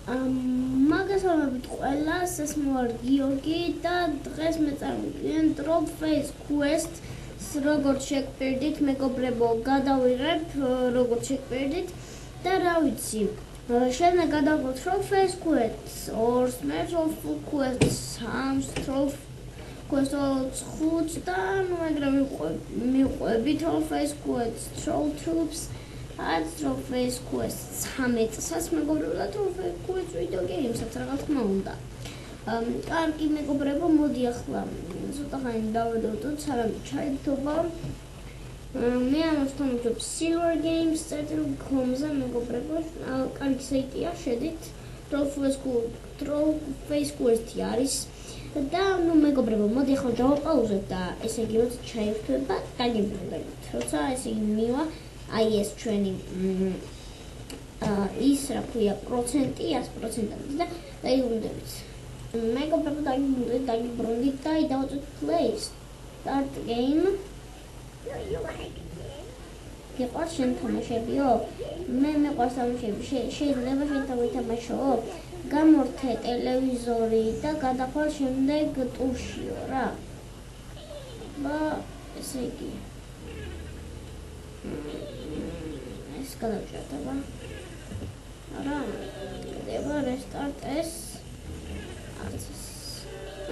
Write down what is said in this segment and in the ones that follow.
მაგასალმებით ყველას, ეს მოვარ გიორგი და დღეს მე წარმოგიდგენ Trollface Quest-ს როგორც შეგპირდით, მეგობრებო, გადავიღებ როგორც შეგპირდით და რა ვიცი, შეიძლება გადავიღოთ Trollface Quest-ს, 2-ს, Trollface Quest-ს, 3-ს, Trollface Quest-ს 5-ს და ნუ ეგრე მივყვები Trollface Quest-ს, Troll Troops Trollface Quest 13-საც მეგობრებო და Trollface Quest video game-საც რა თქმა უნდა. კარგი მეგობრებო, მოდი ახლა ცოტა ხანი დავედოთ, სანამ ჩაიდობა. მე ამას თამაშობ Silver Games წერტილ.com-ზე მეგობრებო, კარგი საიტია, შედით Trollface Quest-ი არის და ნუ მეგობრებო, მოდი ახლა დავაპაუზებ და ესე იგი როცა ჩაირთვება, დაგიბრუნდებით. როცა ესე იგი მივა აი ეს ჩვენი ის რა ქვია პროცენტი 100%-ად და დაიბრუნდებით. მეგობრებო, დაიბრუნდით და დავაწვით play start game. გიყვარს შენ თამაშებიო? მე მეყვარს თამაშები. შეიძლება შენ თავითამაშო? გამორთე ტელევიზორი და გადახვალ შემდეგ ტურშიო რა. და ესე იგი ეს გადავჭერდება. არა, ხდება restart ეს.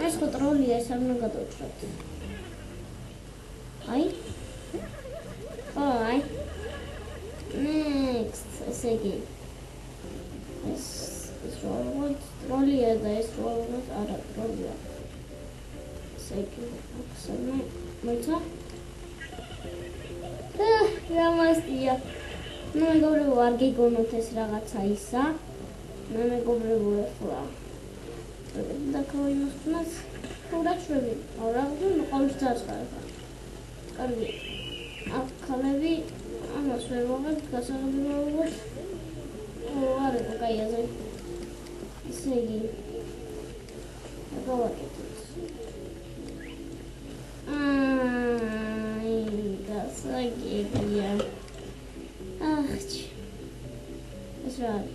ეს ხო ტროლია, ეს არ უნდა გადავჭრათ. აი? აი. Next, ესე იგი. ეს ტროლია და ეს ტროლია არა ტროლია. ესე იგი, ახსენე, მოიცა? Ramastია. მე მეგობრებო, არ გიგონოთ ეს რაღაცა ისა. მე მეგობრებო, ახლა და ქოინოსნას ხურაშვები. არა, ნუ ყოველთვის წარცხარება. კარგი. აქ ქალები ამას ვერ ვაღებ, გასაღებინებოდ. არა, კაი აზრი. ესე იგი. გავაკეთოთ. Გასაგებია. ეს რა არის?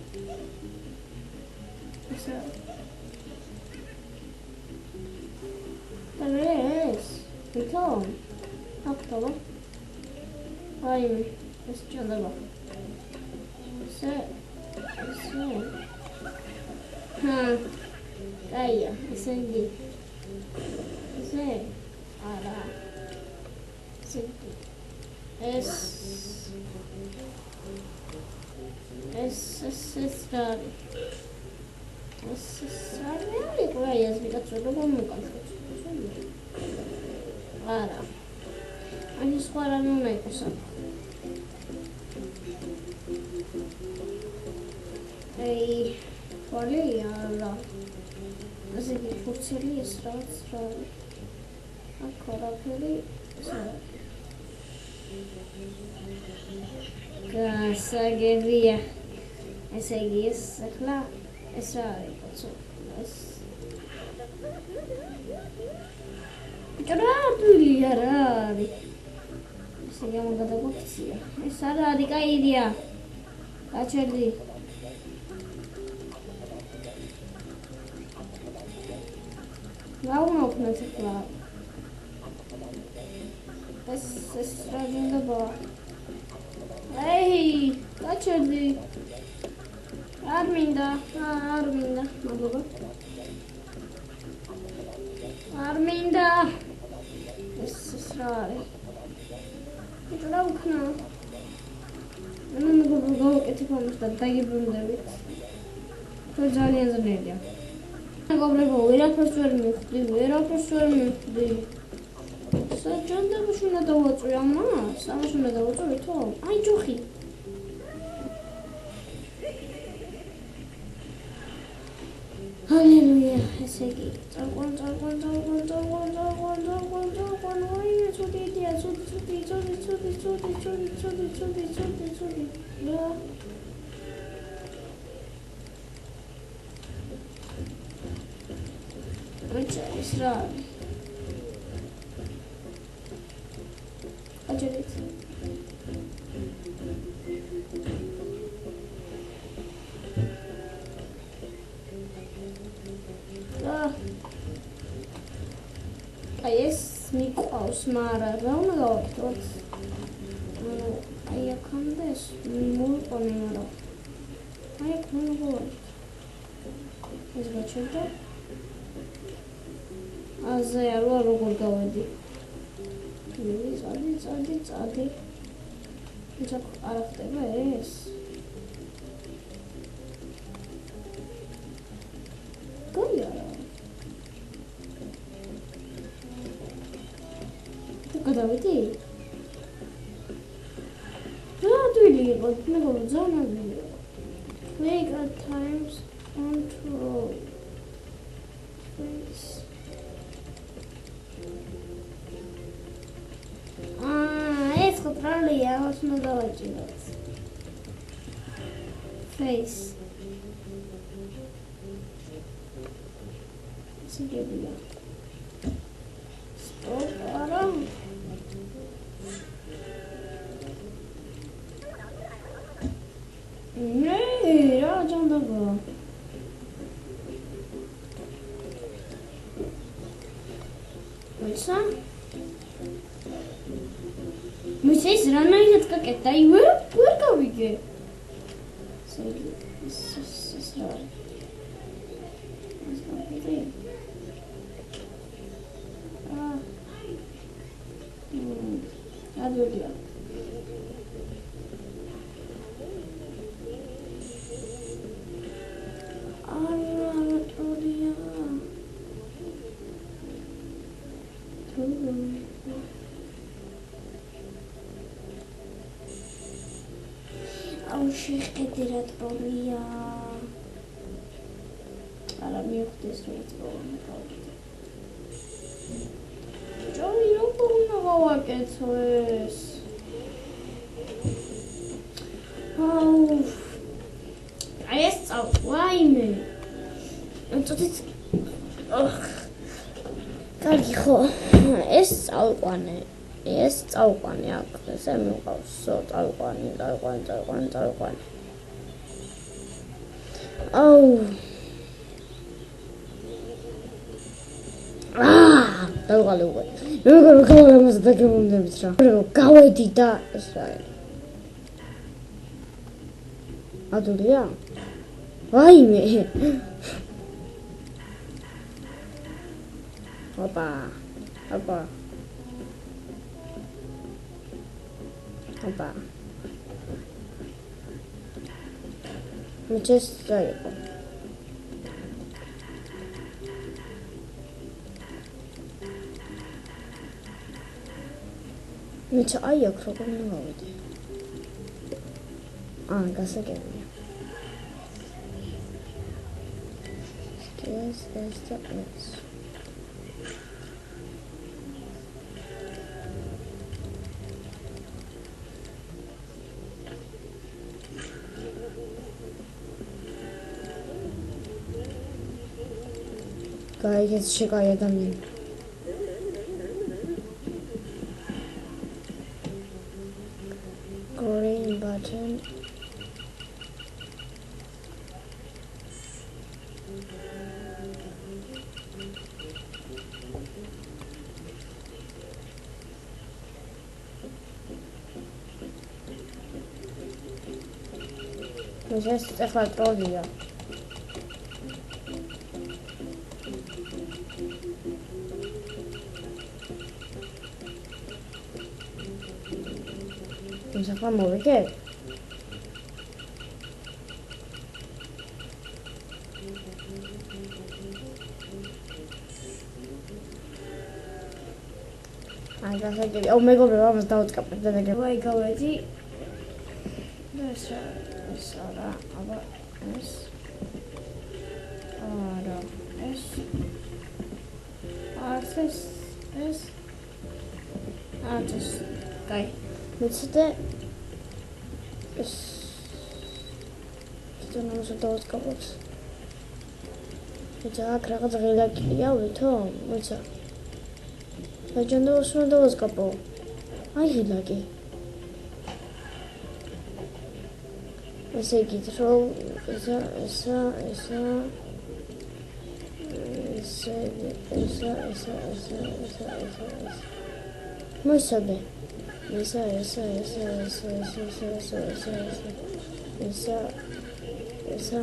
ეს ვიქო? აქტობა. აი, ეს ჩანდება. ესე. კაია, ესე იგი. ესე. არა. ეს არა. აი სხვა რა უნდა იყოს. აი, ვალი არა. ასე იგი ფურცელი ეს რაღაც რა. აქ ყველაფერი გასაგებია. ესე იგი ეს ახლა ეს რა არის? ეს ტრაბლია რა არის? ესე იგი გამოგადაგოქცია. ეს არა არის კაიდია. გაჩერდი. რა უნდა ვქნათ ახლა? ეს რა გინდა? Hey, გაჩერდი. არ მინდა, მადლობა. არ მინდა. ეს რა არის? რა ვქნა? მე მეგობრებო, გავაკეთებ ამას და დაიბრუნდებით. ხო ძალიან ზნედია. მეგობრებო, ვერაფერს ვერ მივხვდი. საჭანდაბუში უნდა დავაწვი ამას? ამას უნდა დავაწვი თო? აი ჯუხი. ჰალელუია, ესე იგი, წარყვან, აი, ცუდი იდეა, ცუდი. ეს რა არის? აჯერით. გავს, მაგრამ რა უნდა გავაკეთოთ? აი აქამდე ეს მოვიყვანე, მაგრამ აი აქ უნდა გავაკეთოთ. ეს გაჩერდა. აზე არა როგორ გავედი. წადი. ის არ ხდება ეს. გაიარა. გადავედი? Really, but no, zona video. Make at times control. Face. It's probably I was not watching it. Face. See video. Stop around. Nee, რა ჯანდაბა. ვისა? მისის რანაირად გაკეთდა? აი ვერ გავიგე. ეს რა. ეს გავიგე. ადვილია. აუ შეხედე რა ტროლია. არა მივხვდეს რომ ტროლი გავაკეთე. ჯოი როგორ უნდა გავაკეთო ეს? აუ აი ეს ვაიმე. წუთიც კარგი ხო ეს წავყვანე აქ ესე მიყავს წავყვანე აუ დავყალე უკვე როგორ გავამას დაგემონდებით რა გავედი და ეს რა ადულია ვაიმე Opa. Me just like me ayak როგორ მოვიდი. გასაგებია. ეს Guys, it's shikaya dami. Green button. Just if I told you. Insofern მოვიგე? გასაგები. აუ მეგობრებო, ამას დავწყაპებ და ვაი გავედი. ეს არა, აბა ეს. არა, ეს. ეს. ეს. Guy. Мецте ეს ძანაოსა დავწყაბოთ. ეცა აქ რაღაც ღილაკია ვითო? მოიცა. დაჯანდოს უნდა დავწყაბო. აი ღილაკი. ესე იგი თრო ესა მოიცადე. ისა.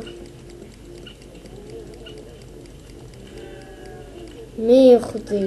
მივხვდი.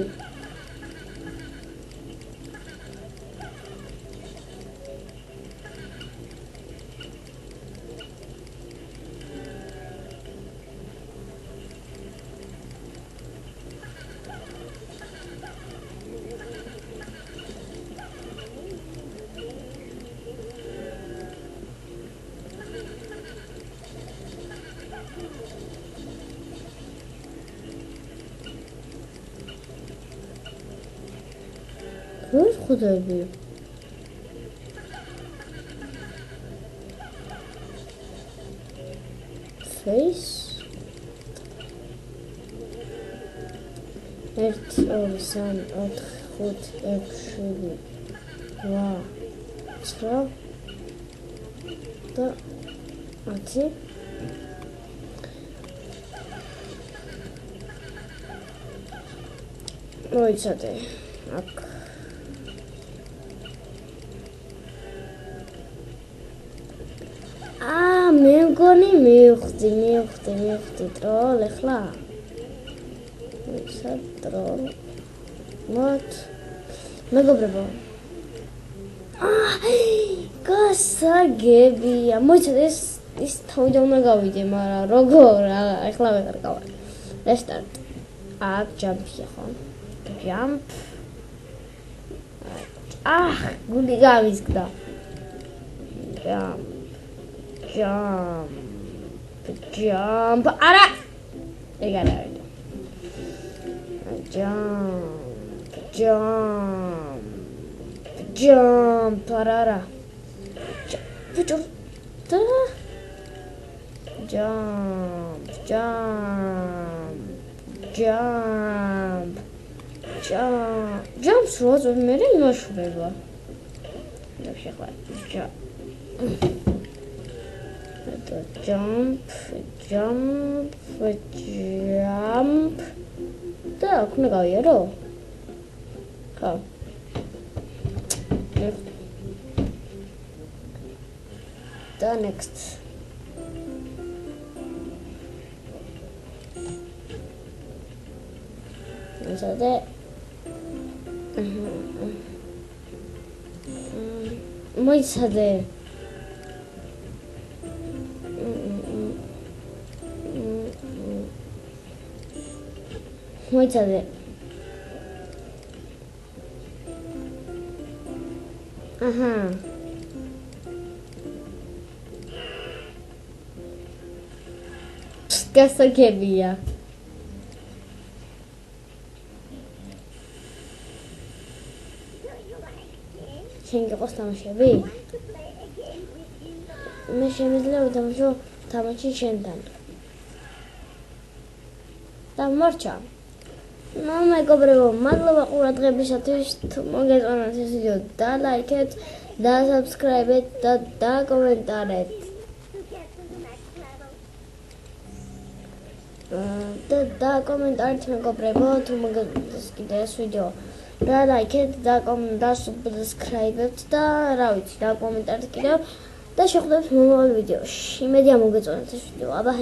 როს ხვდები? face 1 2 3 4 5 6 7 8 9 და 10 მოიცადე აქ მე მგონი მივხვდი ტროლ ეხლა ისა ტროლ მოთ მეგობრებო გასაგებია მოიცადე ის თავიდან უნდა გავიდე მაგრამ როგორ ეხლა ვეღარ გავარ restart აქ ჯამპი ხო ჯამპ გული გავიზგდა jump ara egara jump ara jump was mere imashureba davshekla jump და აქ უნდა გავიარო? ხა და next მოიცადე მოიცადე მოიცადე გასაგებია შენ გიყავს თამაშები? მე შემიძლია ვთამაშო თამაში შენთან და მორჩა მეგობრებო, მადლობა ყურადღებისათვის. თუ მოგეწონათ ეს ვიდეო, დალაიქეთ, დასაბსკრაიბეთ და დაკომენტარეთ. და დაკომენტარეთ მეგობრებო, თუ მოგეწონათ კიდე ეს ვიდეო, დალაიქეთ, დასაბსკრაიბეთ და რა ვიცი, დაკომენტარეთ კიდევ და შეხვდებით მომავალ ვიდეოში. იმედია მოგეწონათ ეს ვიდეო. აბა